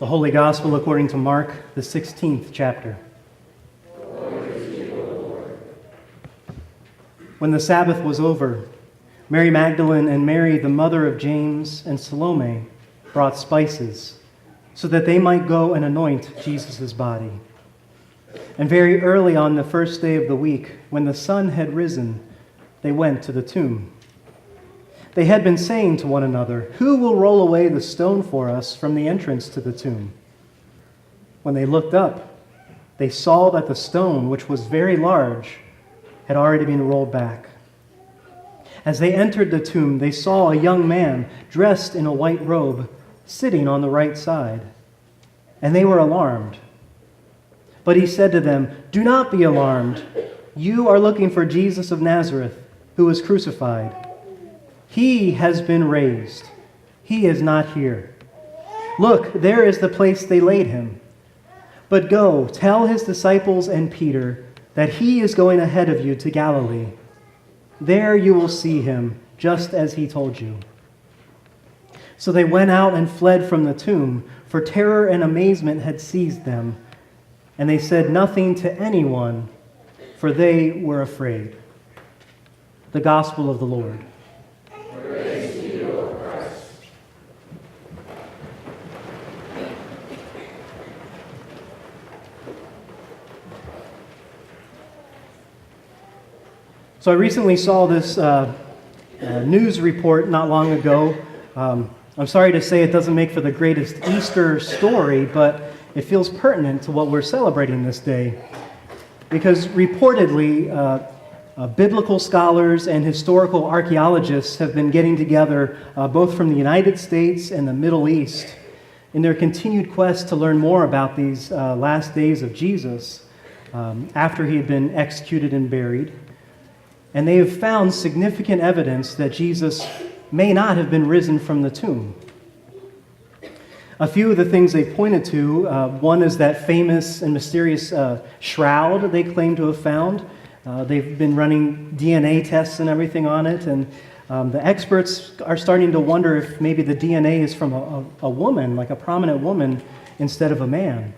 The Holy Gospel according to Mark, the 16th chapter. When the Sabbath was over, Mary Magdalene and Mary, the mother of James, and Salome brought spices so that they might go and anoint Jesus' body. And very early on the first day of the week, when the sun had risen, they went to the tomb. They had been saying to one another, "Who will roll away the stone for us from the entrance to the tomb?" When they looked up, they saw that the stone, which was very large, had already been rolled back. As they entered the tomb, they saw a young man dressed in a white robe sitting on the right side, and they were alarmed. But he said to them, "Do not be alarmed. You are looking for Jesus of Nazareth, who was crucified. He has been raised. He is not here. Look, there is the place they laid him. But go, tell his disciples and Peter that he is going ahead of you to Galilee. There you will see him, just as he told you." So they went out and fled from the tomb, for terror and amazement had seized them. And they said nothing to anyone, for they were afraid. The Gospel of the Lord. Praise to you, O Christ. So I recently saw this news report not long ago. I'm sorry to say it doesn't make for the greatest Easter story, but it feels pertinent to what we're celebrating this day. Because reportedly, biblical scholars and historical archaeologists have been getting together, both from the United States and the Middle East, in their continued quest to learn more about these last days of Jesus after he had been executed and buried. And they have found significant evidence that Jesus may not have been risen from the tomb. A few of the things they pointed to, one is that famous and mysterious shroud they claim to have found. They've been running DNA tests and everything on it, and the experts are starting to wonder if maybe the DNA is from a woman, like a prominent woman, instead of a man.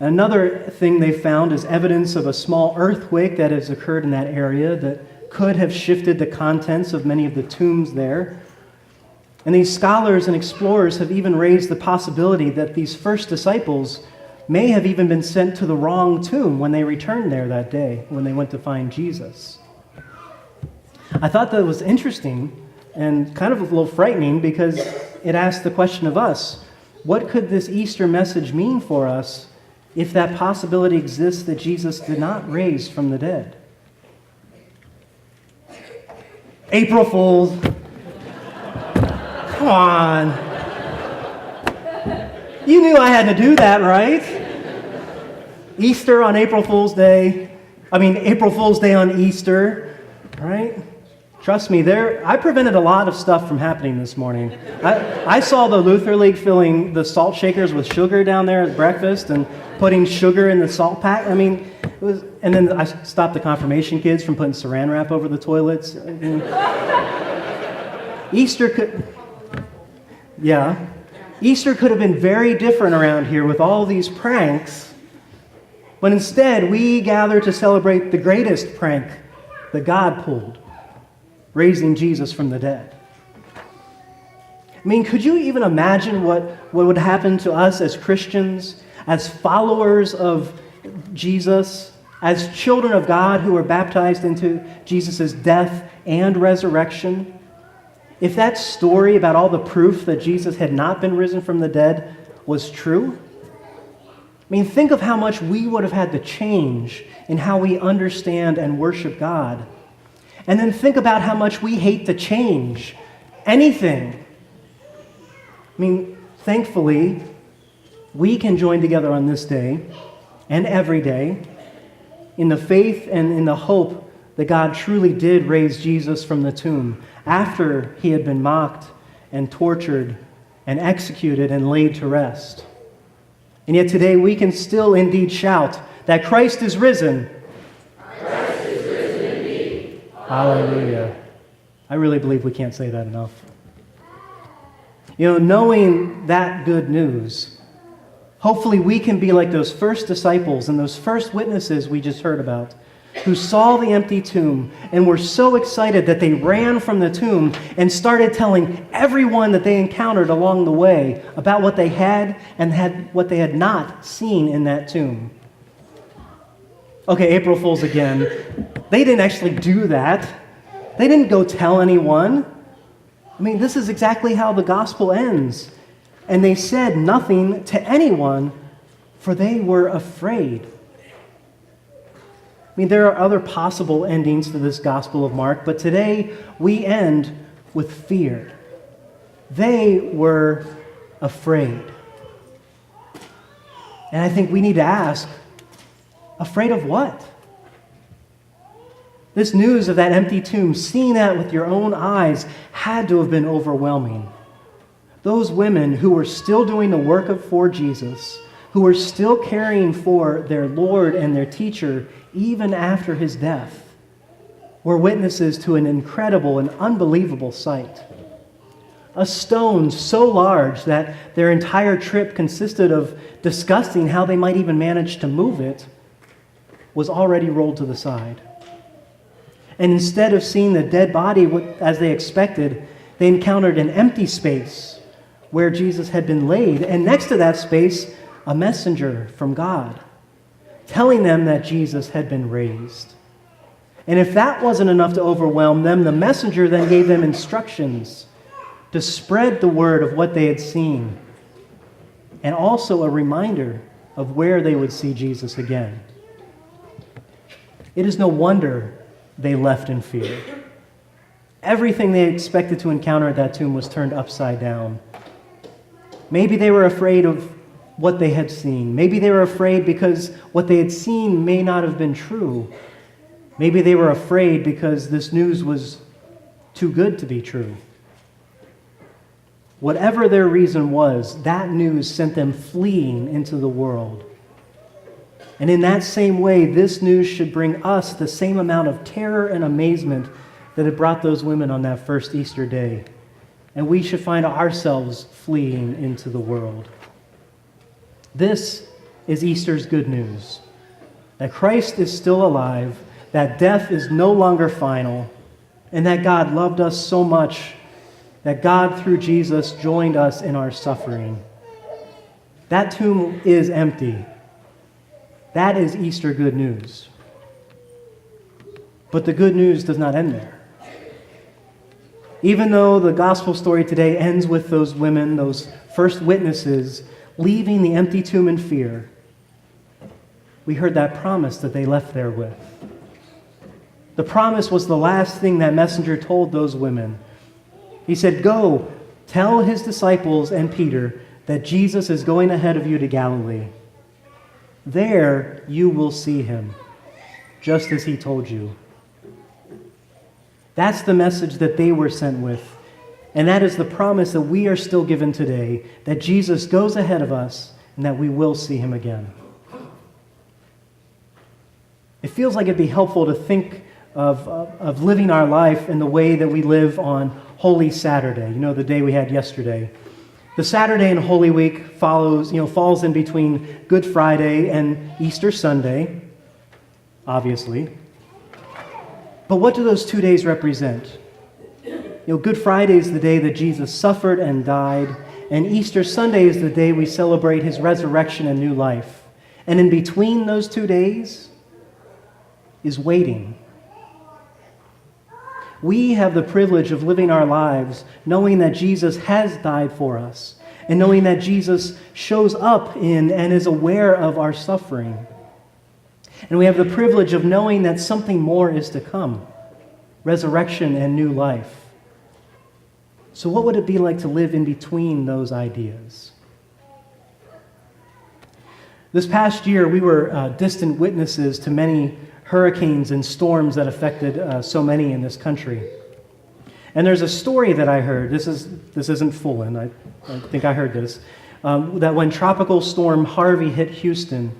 Another thing they found is evidence of a small earthquake that has occurred in that area that could have shifted the contents of many of the tombs there. And these scholars and explorers have even raised the possibility that these first disciples may have even been sent to the wrong tomb when they returned there that day, when they went to find Jesus. I thought that was interesting and kind of a little frightening because it asked the question of us, what could this Easter message mean for us if that possibility exists that Jesus did not raise from the dead? April Fools. Come on. You knew I had to do that, right? Easter on April Fool's Day. April Fool's Day on Easter, right? Trust me, I prevented a lot of stuff from happening this morning. I saw the Luther League filling the salt shakers with sugar down there at breakfast and putting sugar in the salt pack. And then I stopped the confirmation kids from putting saran wrap over the toilets. Easter could have been very different around here with all these pranks, but instead we gather to celebrate the greatest prank that God pulled, raising Jesus from the dead. Could you even imagine what would happen to us as Christians, as followers of Jesus, as children of God who were baptized into Jesus' death and resurrection, if that story about all the proof that Jesus had not been risen from the dead was true? Think of how much we would have had to change in how we understand and worship God. And then think about how much we hate to change anything. Thankfully, we can join together on this day and every day in the faith and in the hope that God truly did raise Jesus from the tomb after he had been mocked and tortured and executed and laid to rest. And yet today we can still indeed shout that Christ is risen. Christ is risen indeed. Hallelujah. I really believe we can't say that enough. Knowing that good news Hopefully we can be like those first disciples and those first witnesses we just heard about, who saw the empty tomb and were so excited that they ran from the tomb and started telling everyone that they encountered along the way about what they had and what they had not seen in that tomb. Okay, April Fools again. They didn't actually do that. They didn't go tell anyone. I mean, this is exactly how the gospel ends. And they said nothing to anyone, for they were afraid. I mean, there are other possible endings to this Gospel of Mark, but today we end with fear. They were afraid. And I think we need to ask, afraid of what? This news of that empty tomb, seeing that with your own eyes, had to have been overwhelming. Those women who were still doing the work for Jesus, who were still caring for their Lord and their teacher even after his death, were witnesses to an incredible and unbelievable sight. A stone so large that their entire trip consisted of discussing how they might even manage to move it was already rolled to the side. And instead of seeing the dead body as they expected, they encountered an empty space where Jesus had been laid, and next to that space, a messenger from God, telling them that Jesus had been raised. And if that wasn't enough to overwhelm them, the messenger then gave them instructions to spread the word of what they had seen, and also a reminder of where they would see Jesus again. It is no wonder they left in fear. Everything they expected to encounter at that tomb was turned upside down. Maybe they were afraid of what they had seen. Maybe they were afraid because what they had seen may not have been true. Maybe they were afraid because this news was too good to be true. Whatever their reason was, that news sent them fleeing into the world. And in that same way, this news should bring us the same amount of terror and amazement that it brought those women on that first Easter day. And we should find ourselves fleeing into the world. This is Easter's good news, that Christ is still alive, that death is no longer final, and that God loved us so much that God, through Jesus, joined us in our suffering. That tomb is empty. That is Easter good news. But the good news does not end there. Even though the gospel story today ends with those women, those first witnesses, leaving the empty tomb in fear, we heard that promise that they left there with. The promise was the last thing that messenger told those women. He said, "Go, tell his disciples and Peter that Jesus is going ahead of you to Galilee. There you will see him, just as he told you." That's the message that they were sent with. And that is the promise that we are still given today, that Jesus goes ahead of us and that we will see him again. It feels like it'd be helpful to think of living our life in the way that we live on Holy Saturday, the day we had yesterday. The Saturday in Holy Week falls in between Good Friday and Easter Sunday, obviously. But what do those 2 days represent? Good Friday is the day that Jesus suffered and died, and Easter Sunday is the day we celebrate his resurrection and new life. And in between those 2 days is waiting. We have the privilege of living our lives knowing that Jesus has died for us, and knowing that Jesus shows up in and is aware of our suffering. And we have the privilege of knowing that something more is to come, resurrection and new life. So what would it be like to live in between those ideas? This past year, we were distant witnesses to many hurricanes and storms that affected so many in this country. And there's a story that I heard, this isn't full, and I think I heard this, that when Tropical Storm Harvey hit Houston,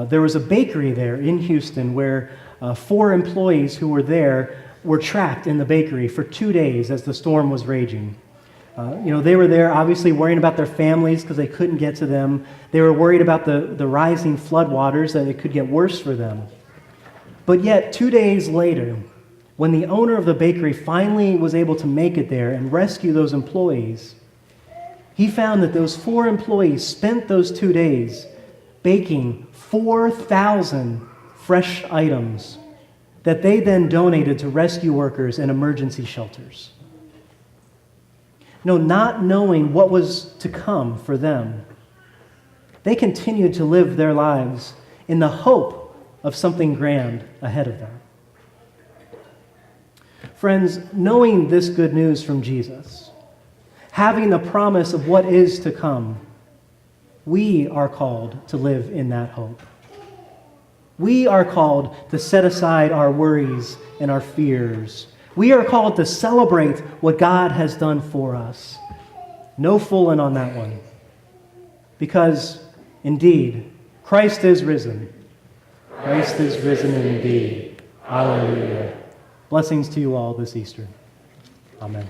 there was a bakery there in Houston where 4 employees who were there were trapped in the bakery for 2 days as the storm was raging. They were there obviously worrying about their families because they couldn't get to them. They were worried about the rising floodwaters, that it could get worse for them. But yet, 2 days later, when the owner of the bakery finally was able to make it there and rescue those employees, he found that those 4 employees spent those 2 days baking 4,000 fresh items that they then donated to rescue workers and emergency shelters. No, not knowing what was to come for them, they continued to live their lives in the hope of something grand ahead of them. Friends, knowing this good news from Jesus, having the promise of what is to come, we are called to live in that hope. We are called to set aside our worries and our fears. We are called to celebrate what God has done for us. No fooling on that one. Because, indeed, Christ is risen. Christ is risen indeed. Hallelujah. Blessings to you all this Easter. Amen.